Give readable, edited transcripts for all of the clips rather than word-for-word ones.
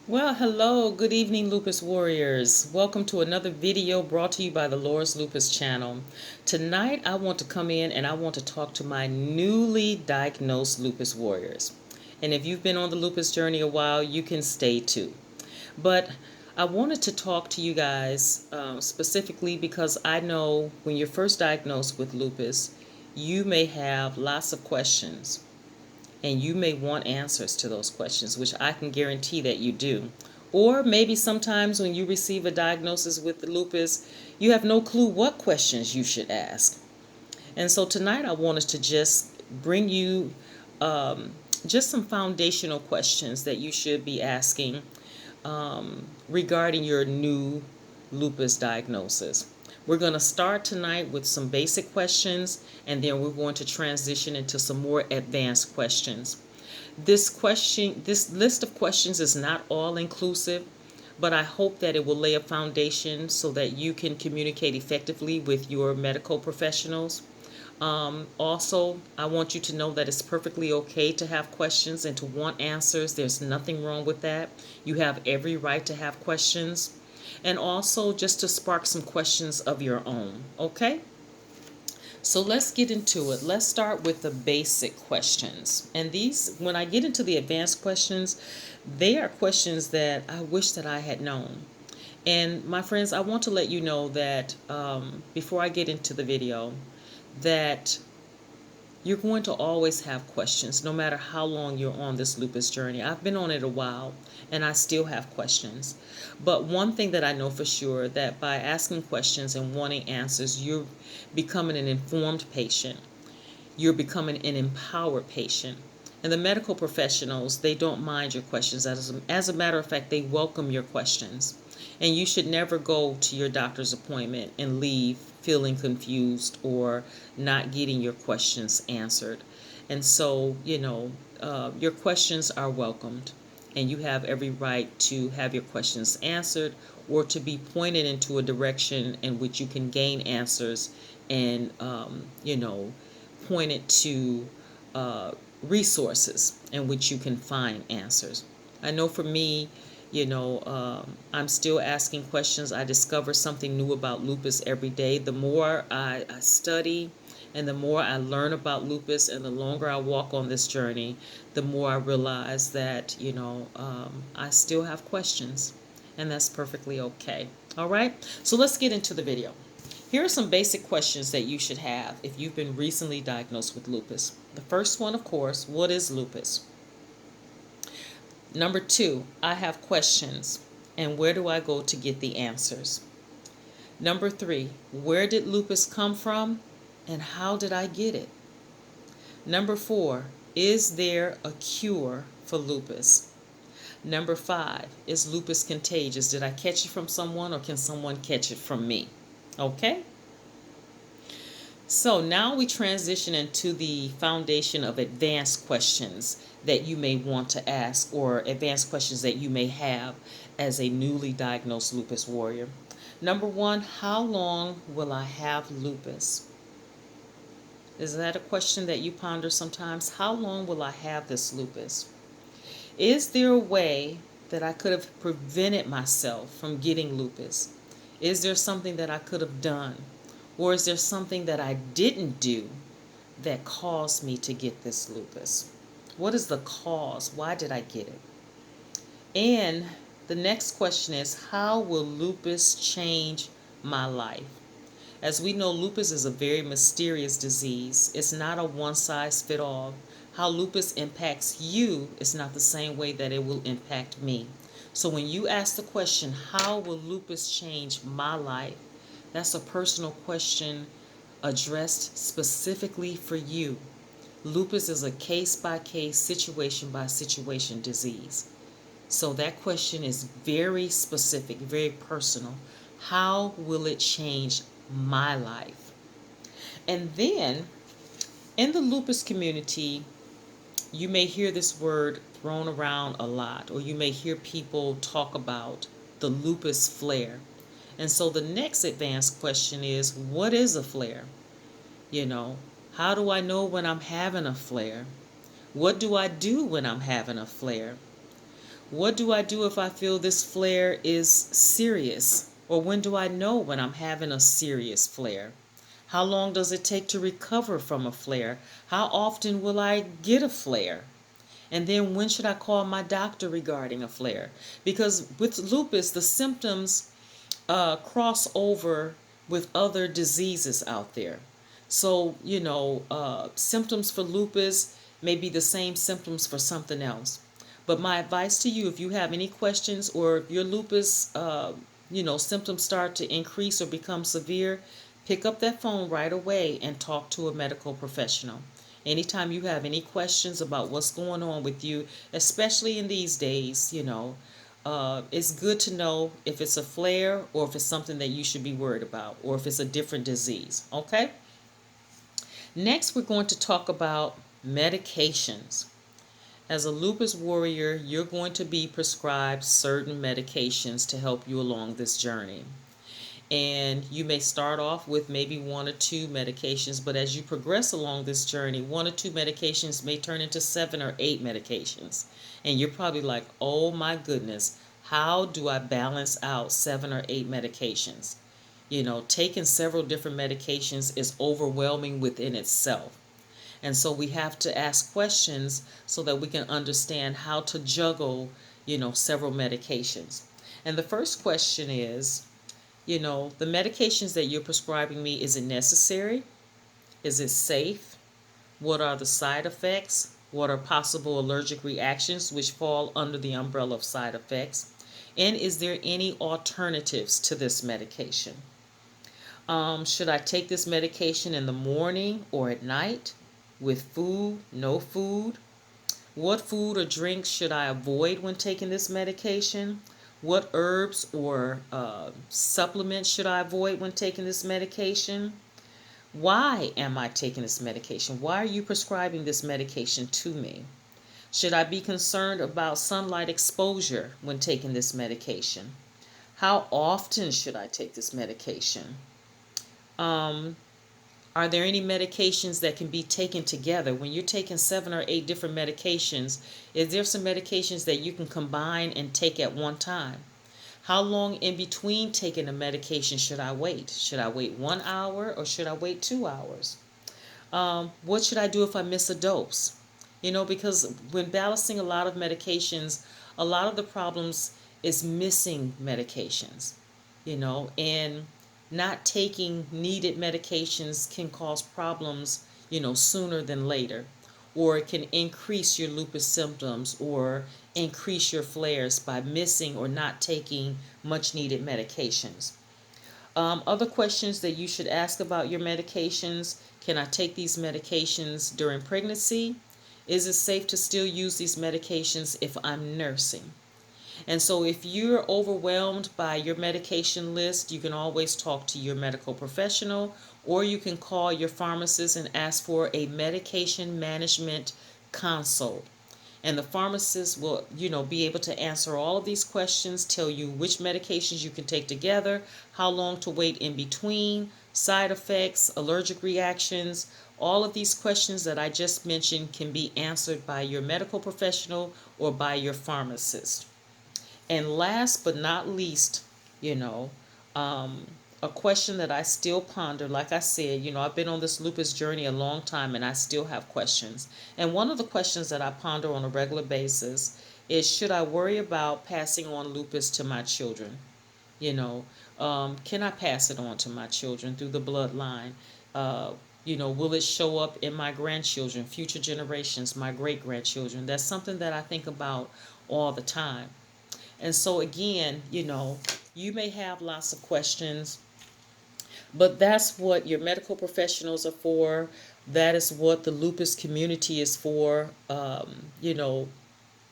Well, hello, good evening, Lupus Warriors. Welcome to another video brought to you by the Laura's Lupus channel. Tonight, I want to come in and I want to talk to my newly diagnosed Lupus Warriors. And if you've been on the Lupus journey a while, you can stay too. But I wanted to talk to you guys specifically because I know when you're first diagnosed with lupus, you may have lots of questions and you may want answers to those questions, which I can guarantee that you do. Or maybe sometimes when you receive a diagnosis with lupus, you have no clue what questions you should ask. And so tonight I wanted to just bring you just some foundational questions that you should be asking regarding your new lupus diagnosis. We're going to start tonight with some basic questions, and then we're going to transition into some more advanced questions. This list of questions is not all inclusive, but I hope that it will lay a foundation so that you can communicate effectively with your medical professionals. Also, I want you to know that it's perfectly okay to have questions and to want answers. There's nothing wrong with that. You have every right to have questions. And also just to spark some questions of your own, okay? So let's get into it. Let's start with the basic questions. And these, when I get into the advanced questions, they are questions that I wish that I had known. And my friends, I want to let you know that before I get into the video, that you're going to always have questions no matter how long you're on this lupus journey. I've been on it a while and I still have questions. But one thing that I know for sure, that by asking questions and wanting answers, you're becoming an informed patient. You're becoming an empowered patient. And the medical professionals, they don't mind your questions. As a matter of fact, they welcome your questions. And you should never go to your doctor's appointment and leave feeling confused or not getting your questions answered. And so, your questions are welcomed, and you have every right to have your questions answered or to be pointed into a direction in which you can gain answers and, pointed to resources in which you can find answers. I know for me, I'm still asking questions. I discover something new about lupus every day. The more I study and the more I learn about lupus and the longer I walk on this journey, the more I realize that, I still have questions, and that's perfectly okay. All right, so let's get into the video. Here are some basic questions that you should have if you've been recently diagnosed with lupus. The first one, of course, what is lupus? Number 2, I have questions, and where do I go to get the answers? Number 3, where did lupus come from, and how did I get it? Number 4, is there a cure for lupus? Number 5, is lupus contagious? Did I catch it from someone, or can someone catch it from me? Okay? So now we transition into the foundation of advanced questions that you may want to ask, or advanced questions that you may have as a newly diagnosed lupus warrior. Number 1, how long will I have lupus? Is that a question that you ponder sometimes? How long will I have this lupus? Is there a way that I could have prevented myself from getting lupus? Is there something that I could have done? Or is there something that I didn't do that caused me to get this lupus? What is the cause? Why did I get it? And the next question is, how will lupus change my life? As we know, lupus is a very mysterious disease. It's not a one-size-fits-all. How lupus impacts you is not the same way that it will impact me. So when you ask the question, how will lupus change my life? That's a personal question addressed specifically for you. Lupus is a case-by-case, situation-by-situation disease. So that question is very specific, very personal. How will it change my life? And then, in the lupus community, you may hear this word thrown around a lot, or you may hear people talk about the lupus flare. And so the next advanced question is, what is a flare? How do I know when I'm having a flare? What do I do when I'm having a flare? What do I do if I feel this flare is serious? Or when do I know when I'm having a serious flare? How long does it take to recover from a flare? How often will I get a flare? And then when should I call my doctor regarding a flare? Because with lupus, the symptoms cross over with other diseases out there. So, symptoms for lupus may be the same symptoms for something else. But my advice to you, if you have any questions or if your lupus, symptoms start to increase or become severe, pick up that phone right away and talk to a medical professional. Anytime you have any questions about what's going on with you, especially in these days, it's good to know if it's a flare or if it's something that you should be worried about or if it's a different disease. Okay? Next, we're going to talk about medications. As a lupus warrior, you're going to be prescribed certain medications to help you along this journey. And you may start off with maybe one or two medications, but as you progress along this journey, one or two medications may turn into 7 or 8 medications. And you're probably like, oh my goodness, how do I balance out 7 or 8 medications? Taking several different medications is overwhelming within itself. And so we have to ask questions so that we can understand how to juggle, several medications. And the first question is, the medications that you're prescribing me, is it necessary? Is it safe? What are the side effects? What are possible allergic reactions which fall under the umbrella of side effects? And is there any alternatives to this medication? Should I take this medication in the morning or at night? With food, no food? What food or drinks should I avoid when taking this medication? What herbs or supplements should I avoid when taking this medication? Why am I taking this medication? Why are you prescribing this medication to me? Should I be concerned about sunlight exposure when taking this medication? How often should I take this medication? Are there any medications that can be taken together? When you're taking 7 or 8 different medications, is there some medications that you can combine and take at one time? How long in between taking a medication should I wait? Should I wait 1 hour or should I wait 2 hours? What should I do if I miss a dose? Because when balancing a lot of medications, a lot of the problems is missing medications, and not taking needed medications can cause problems, sooner than later, or it can increase your lupus symptoms or increase your flares by missing or not taking much needed medications. Other questions that you should ask about your medications: can I take these medications during pregnancy? Is it safe to still use these medications if I'm nursing? And so if you're overwhelmed by your medication list, you can always talk to your medical professional, or you can call your pharmacist and ask for a medication management consult. And the pharmacist will, be able to answer all of these questions, tell you which medications you can take together, how long to wait in between, side effects, allergic reactions. All of these questions that I just mentioned can be answered by your medical professional or by your pharmacist. And last but not least, a question that I still ponder, like I said, I've been on this lupus journey a long time and I still have questions. And one of the questions that I ponder on a regular basis is, should I worry about passing on lupus to my children? Can I pass it on to my children through the bloodline? Will it show up in my grandchildren, future generations, my great-grandchildren? That's something that I think about all the time. And so again, you may have lots of questions, but that's what your medical professionals are for. That is what the lupus community is for. Other,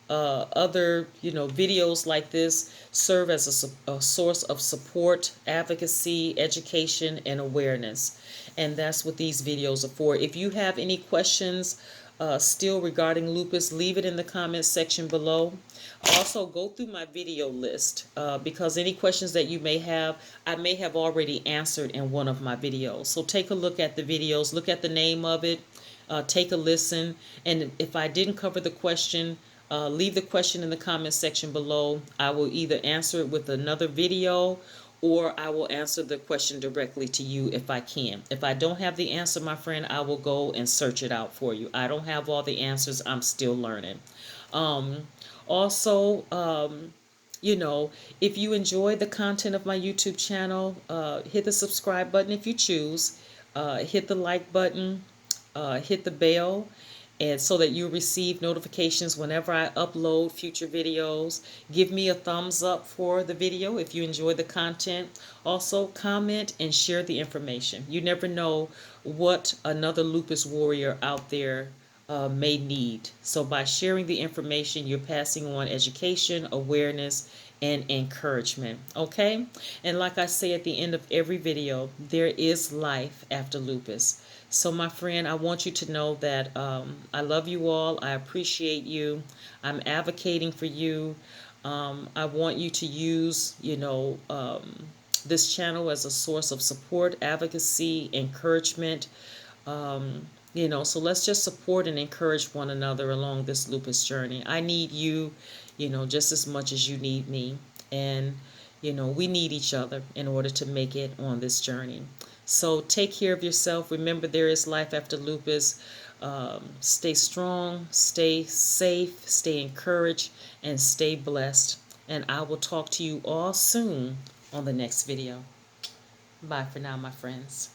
videos like this serve as a source of support, advocacy, education, and awareness. And that's what these videos are for. If you have any questions still regarding lupus, leave it in the comments section below. Also, go through my video list because any questions that you may have, I may have already answered in one of my videos. So take a look at the videos, look at the name of it, take a listen. And if I didn't cover the question, leave the question in the comment section below. I will either answer it with another video, or I will answer the question directly to you if I can. If I don't have the answer, my friend, I will go and search it out for you. I don't have all the answers. I'm still learning. Um, also, you know, if you enjoy the content of my YouTube channel, hit the subscribe button if you choose. Hit the like button, hit the bell, and so that you receive notifications whenever I upload future videos. Give me a thumbs up for the video if you enjoy the content. Also, comment and share the information. You never know what another lupus warrior out there may need. So by sharing the information, you're passing on education, awareness, and encouragement. Okay? And like I say at the end of every video, there is life after lupus. So my friend, I want you to know that I love you all. I appreciate you. I'm advocating for you. I want you to use, this channel as a source of support, advocacy, encouragement. So let's just support and encourage one another along this lupus journey. I need you, just as much as you need me. And, we need each other in order to make it on this journey. So take care of yourself. Remember, there is life after lupus. Stay strong, stay safe, stay encouraged, and stay blessed. And I will talk to you all soon on the next video. Bye for now, my friends.